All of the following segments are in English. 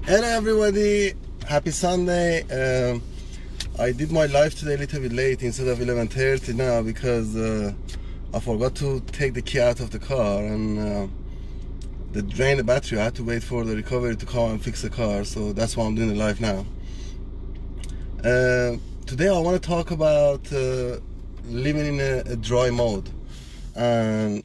Hello everybody, happy Sunday. I did my live today a little bit late instead of 11:30 now because I forgot to take the key out of the car and the drained the battery. I had to wait for the recovery to come and fix the car, so that's why I'm doing the live now. Today I want to talk about living in a dry mode and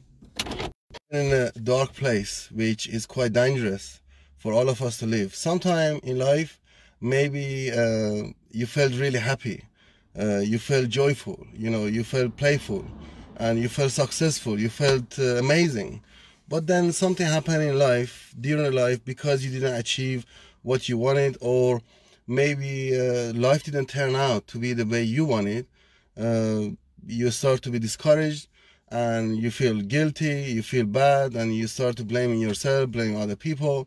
in a dark place, which is quite dangerous for all of us to live. Sometime in life, maybe you felt really happy, you felt joyful, you felt playful, and you felt successful, you felt amazing. But then something happened in life, during life, because you didn't achieve what you wanted, or maybe life didn't turn out to be the way you wanted. You start to be discouraged, and you feel guilty, you feel bad, and you start to blaming yourself, blaming other people.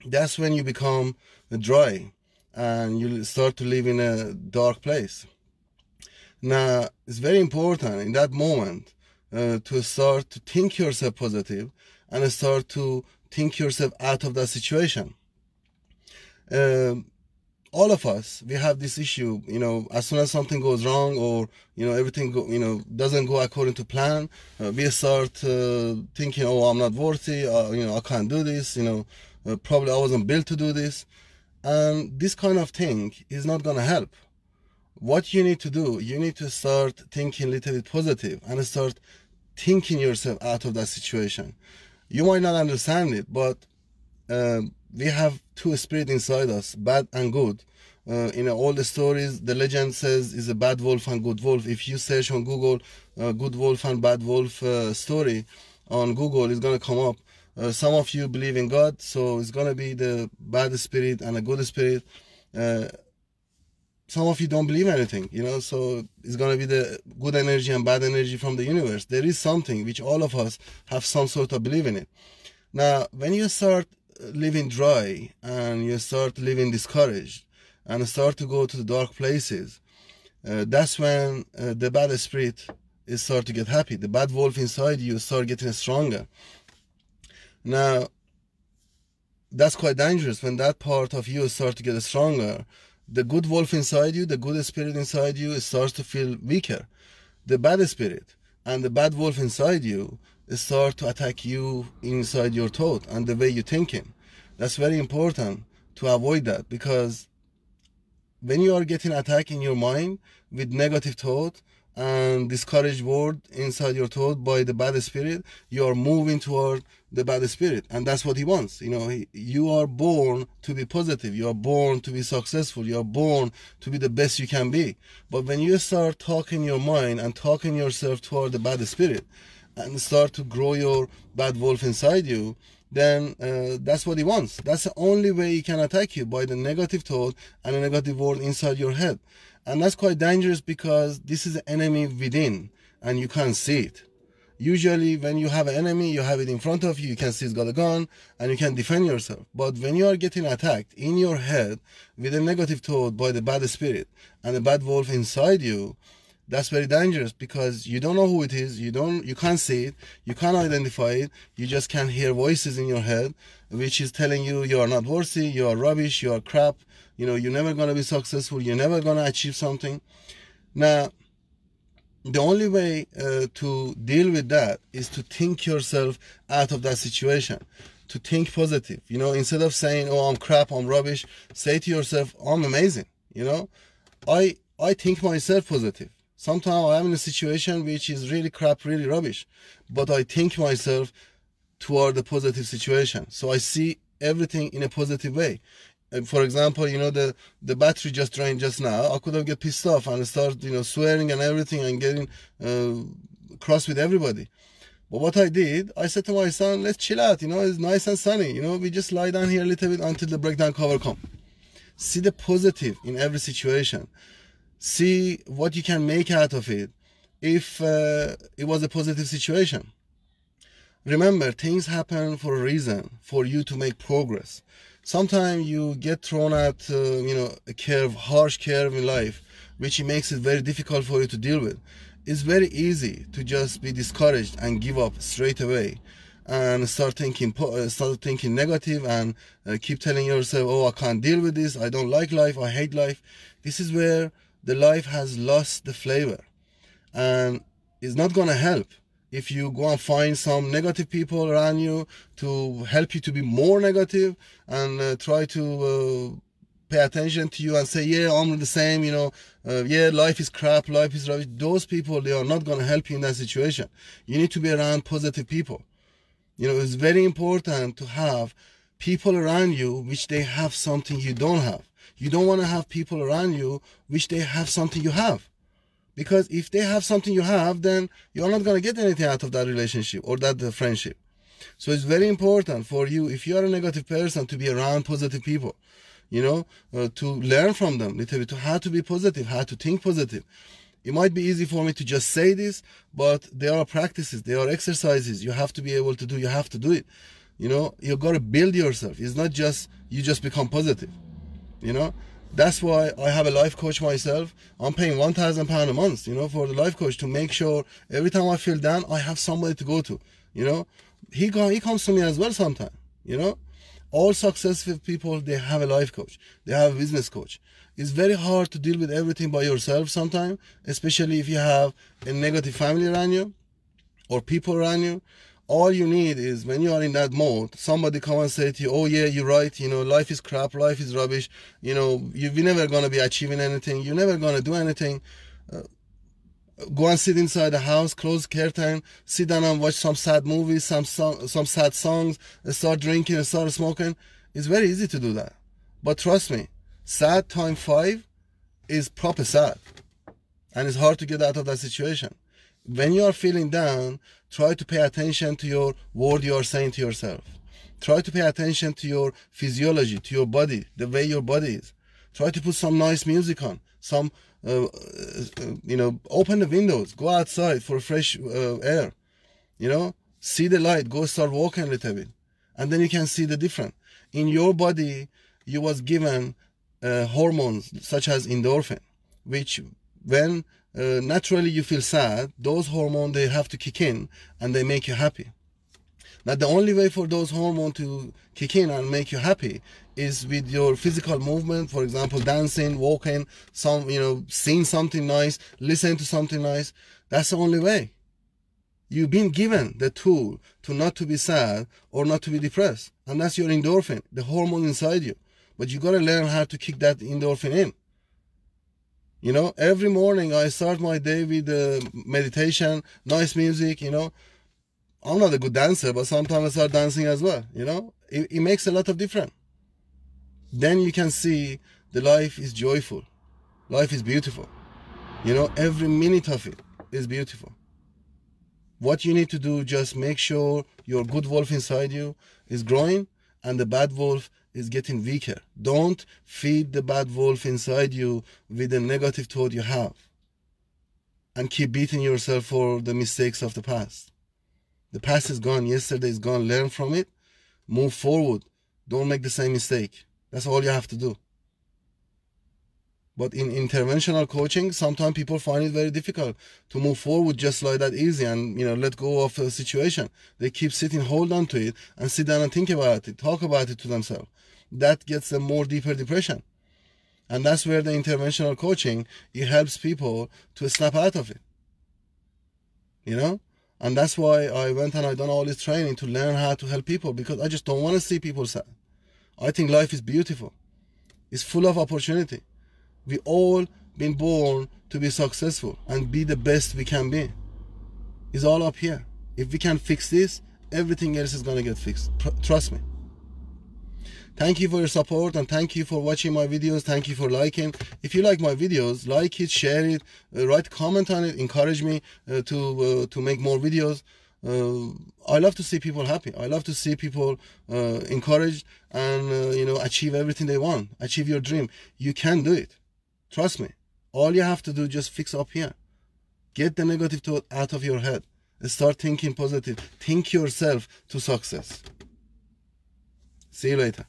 That's when you become dry and you start to live in a dark place. Now, it's very important in that moment to start to think yourself positive and start to think yourself out of that situation. All of us, we have this issue, as soon as something goes wrong or, everything doesn't go according to plan, we start thinking, oh, I'm not worthy, I can't do this, probably I wasn't built to do this. And this kind of thing is not going to help. What you need to do, you need to start thinking a little bit positive and start thinking yourself out of that situation. You might not understand it, but we have two spirits inside us, bad and good. In all the stories, the legend says is a bad wolf and good wolf. If you search on Google, good wolf and bad wolf story on Google, it's going to come up. Some of you believe in God, so it's going to be the bad spirit and a good spirit. Some of you don't believe anything, so it's going to be the good energy and bad energy from the universe. There is something which all of us have some sort of belief in it. Now, when you start living dry and you start living discouraged and start to go to the dark places, that's when the bad spirit is start to get happy. The bad wolf inside you start getting stronger. Now, that's quite dangerous. When that part of you starts to get stronger, the good wolf inside you, the good spirit inside you, starts to feel weaker. The bad spirit and the bad wolf inside you start to attack you inside your thought and the way you're thinking. That's very important to avoid that, because when you are getting attacked in your mind with negative thought and discouraged word inside your thought by the bad spirit, you are moving toward the bad spirit, and that's what he wants. You are born to be positive, you are born to be successful, you are born to be the best you can be. But when you start talking your mind and talking yourself toward the bad spirit and start to grow your bad wolf inside you, then that's what he wants. That's the only way he can attack you, by the negative thought and a negative word inside your head. And that's quite dangerous, because this is an enemy within and you can't see it. Usually when you have an enemy, you have it in front of you, you can see it's got a gun and you can defend yourself. But when you are getting attacked in your head with a negative thought by the bad spirit and the bad wolf inside you, that's very dangerous, because you don't know who it is, you can't see it, you can't identify it, you just can hear voices in your head which is telling you you are not worthy, you are rubbish, you are crap, you're never going to be successful, you're never going to achieve something. Now, the only way to deal with that is to think yourself out of that situation, to think positive. Instead of saying, oh, I'm crap, I'm rubbish, say to yourself, I'm amazing. I think myself positive. Sometimes I'm in a situation which is really crap, really rubbish, but I think myself toward the positive situation. So I see everything in a positive way. For example, the battery just drained just now. I could have get pissed off and start, swearing and everything and getting cross with everybody. But what I did, I said to my son, let's chill out. It's nice and sunny. We just lie down here a little bit until the breakdown cover come. See the positive in every situation. See what you can make out of it if it was a positive situation. Remember, things happen for a reason, for you to make progress. Sometimes you get thrown at a curve, harsh curve in life, which makes it very difficult for you to deal with. It's very easy to just be discouraged and give up straight away. and start thinking negative, and keep telling yourself, oh, I can't deal with this, I don't like life, I hate life. This is where the life has lost the flavor, and it's not gonna help if you go and find some negative people around you to help you to be more negative, and try to pay attention to you and say, yeah, I'm the same, yeah, life is crap, life is rubbish. Those people, they are not going to help you in that situation. You need to be around positive people. It's very important to have people around you which they have something you don't have. You don't want to have people around you which they have something you have. Because if they have something you have, then you're not going to get anything out of that relationship or that friendship. So it's very important for you, if you are a negative person, to be around positive people, to learn from them a little bit, to how to be positive, how to think positive. It might be easy for me to just say this, but there are practices, there are exercises you have to be able to do. You have to do it. You've got to build yourself. It's not just you just become positive. That's why I have a life coach myself. I'm paying £1,000 a month, for the life coach, to make sure every time I feel down, I have somebody to go to. He comes to me as well sometimes. All successful people, they have a life coach, they have a business coach. It's very hard to deal with everything by yourself sometimes, especially if you have a negative family around you or people around you. All you need is, when you are in that mode, somebody come and say to you, oh yeah, you're right, life is crap, life is rubbish, you're never going to be achieving anything, you're never going to do anything. Go and sit inside the house, close curtain, sit down and watch some sad movies, some sad songs, start drinking and start smoking. It's very easy to do that. But trust me, sad time 5 is proper sad. And it's hard to get out of that situation. When you are feeling down, try to pay attention to your word you are saying to yourself. Try to pay attention to your physiology, to your body, the way your body is. Try to put some nice music on, open the windows, go outside for fresh air, see the light, go start walking a little bit, and then you can see the difference. In your body, you was given hormones such as endorphin, which when naturally you feel sad, those hormones, they have to kick in and they make you happy. Now, the only way for those hormones to kick in and make you happy is with your physical movement. For example, dancing, walking, seeing something nice, listening to something nice. That's the only way. You've been given the tool to not to be sad or not to be depressed. And that's your endorphin, the hormone inside you. But you got to learn how to kick that endorphin in. Every morning I start my day with meditation, nice music, I'm not a good dancer, but sometimes I start dancing as well, It makes a lot of difference. Then you can see the life is joyful. Life is beautiful. Every minute of it is beautiful. What you need to do, just make sure your good wolf inside you is growing and the bad wolf is getting weaker. Don't feed the bad wolf inside you with the negative thought you have. And keep beating yourself for the mistakes of the past. The past is gone. Yesterday is gone. Learn from it. Move forward. Don't make the same mistake. That's all you have to do. But in interventional coaching, sometimes people find it very difficult to move forward just like that easy and, let go of a situation. They keep sitting, hold on to it, and sit down and think about it, talk about it to themselves. That gets them more deeper depression. And that's where the interventional coaching, it helps people to snap out of it. And that's why I went and I done all this training to learn how to help people, because I just don't want to see people sad. I think life is beautiful. It's full of opportunity. We all been born to be successful and be the best we can be. It's all up here. If we can fix this, everything else is going to get fixed. Trust me. Thank you for your support, and thank you for watching my videos. Thank you for liking. If you like my videos, like it, share it, write a comment on it, encourage me to make more videos. I love to see people happy. I love to see people encouraged and achieve everything they want. Achieve your dream. You can do it. Trust me. All you have to do, just fix up here. Get the negative thought out of your head. Start thinking positive. Think yourself to success. See you later.